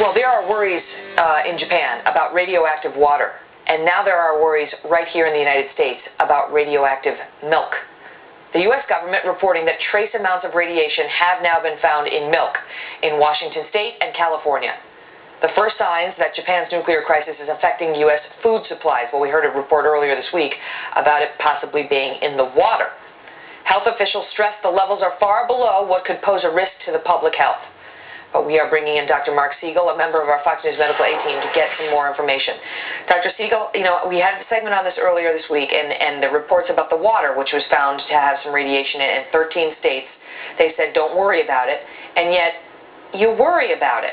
Well, there are worries in Japan about radioactive water, and now there are worries right here in the United States about radioactive milk. The U.S. government reporting that trace amounts of radiation have now been found in milk in Washington State and California. The first signs that Japan's nuclear crisis is affecting U.S. food supplies. Well, we heard a report earlier this week about it possibly being in the water. Health officials stress the levels are far below what could pose a risk to the public health. But we are bringing in Dr. Mark Siegel, a member of our FAUX News Medical A team, to get some more information. Dr. Siegel, we had a segment on this earlier this week, and the reports about the water, which was found to have some radiation in 13 states. They said, don't worry about it, and yet you worry about it.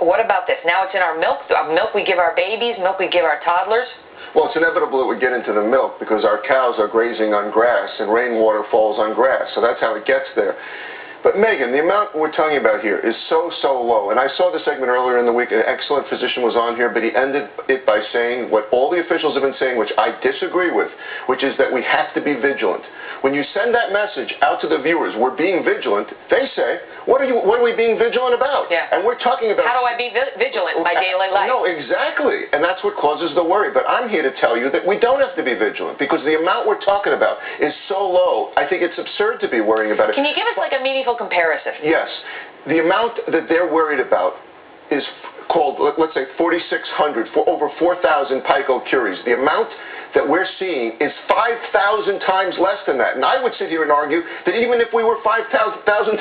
What about this? Now it's in our milk, milk we give our babies, milk we give our toddlers. Well, it's inevitable it would get into the milk because our cows are grazing on grass and rainwater falls on grass, so that's how it gets there. But Megan, the amount we're talking about here is so low. And I saw the segment earlier in the week. An excellent physician was on here, but he ended it by saying what all the officials have been saying, which I disagree with, which is that we have to be vigilant. When you send that message out to the viewers, we're being vigilant, they say, what are we being vigilant about? Yeah. And we're talking about... How do I be vigilant in my daily life? No, exactly. And that's what causes the worry. But I'm here to tell you that we don't have to be vigilant because the amount we're talking about is so low. I think it's absurd to be worrying about it. Can you give us like a meaningful comparison? Yes. The amount that they're worried about is called, let's say, 4,600, for over 4,000 picocuries. The amount that we're seeing is 5,000 times less than that. And I would sit here and argue that even if we were 5,000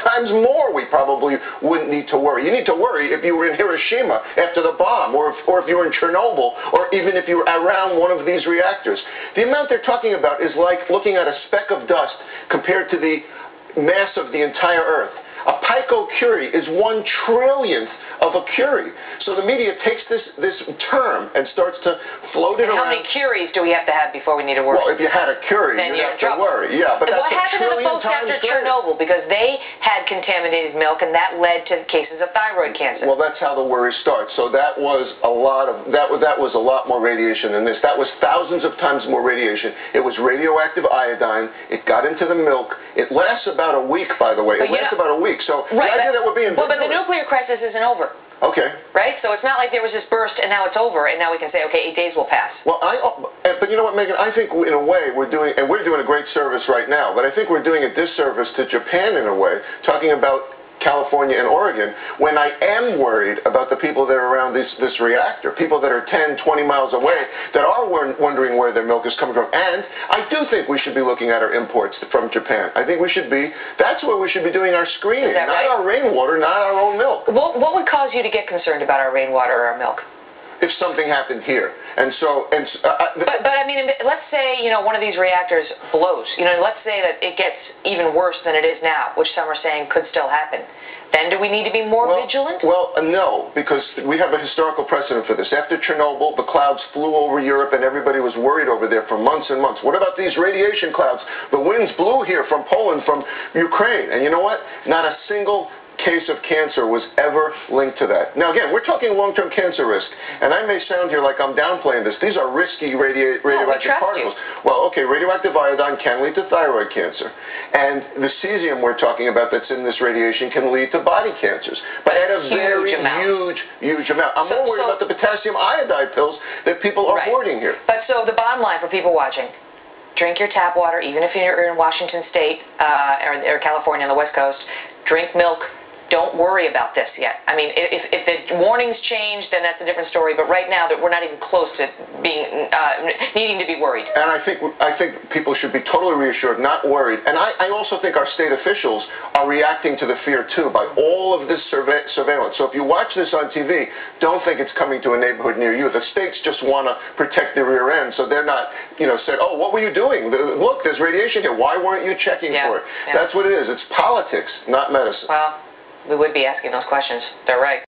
times more, we probably wouldn't need to worry. You need to worry if you were in Hiroshima after the bomb, or if you were in Chernobyl, or even if you were around one of these reactors. The amount they're talking about is like looking at a speck of dust compared to the mass of the entire Earth. A picocurie is 1/1,000,000,000th of a curie. So the media takes this term and starts to float it around. How many curies do we have to have before we need to worry? Well, if you had a curie, then you'd have to worry. Yeah, but what happened to the folks after Chernobyl? Because they had contaminated milk, and that led to cases of thyroid cancer. Well, that's how the worry starts. So that was a lot of that was a lot more radiation than this. That was thousands of times more radiation. It was radioactive iodine. It got into the milk. It lasts about a week, by the way. It lasts about a week. So right, the idea that we're being but the nuclear crisis isn't over. Okay. Right? So it's not like there was this burst and now it's over and now we can say, okay, 8 days will pass. Well, but you know what, Megan? I think in a way we're doing a great service right now, but I think we're doing a disservice to Japan in a way, talking about California and Oregon, when I am worried about the people that are around this reactor, people that are 10, 20 miles away, that are wondering where their milk is coming from. And I do think we should be looking at our imports from Japan. I think we should be, that's where we should be doing our screening, not our rainwater, not our own milk. What would cause you to get concerned about our rainwater or our milk? If something happened here. But I mean, let's say, one of these reactors blows. Let's say that it gets even worse than it is now, which some are saying could still happen. Then do we need to be more vigilant? Well, no, because we have a historical precedent for this. After Chernobyl, the clouds flew over Europe and everybody was worried over there for months and months. What about these radiation clouds? The winds blew here from Poland, from Ukraine. And you know what? Not a single case of cancer was ever linked to that. Now, again, we're talking long-term cancer risk, and I may sound here like I'm downplaying this. These are risky radioactive particles. Well, okay, radioactive iodine can lead to thyroid cancer, and the cesium we're talking about that's in this radiation can lead to body cancers, but at a very huge amount. I'm more worried about the potassium iodide pills that people are hoarding here. But so the bottom line for people watching, drink your tap water, even if you're in Washington State or California on the West Coast. Drink milk. Don't worry about this yet. I mean, if the warnings change, then that's a different story. But right now, that we're not even close to being needing to be worried. And I think people should be totally reassured, not worried. And I also think our state officials are reacting to the fear too by all of this surveillance. So if you watch this on TV, don't think it's coming to a neighborhood near you. The states just want to protect their rear end, so they're not, said, oh, what were you doing? Look, there's radiation here. Why weren't you checking for it? Yeah. That's what it is. It's politics, not medicine. Well, we would be asking those questions. They're right.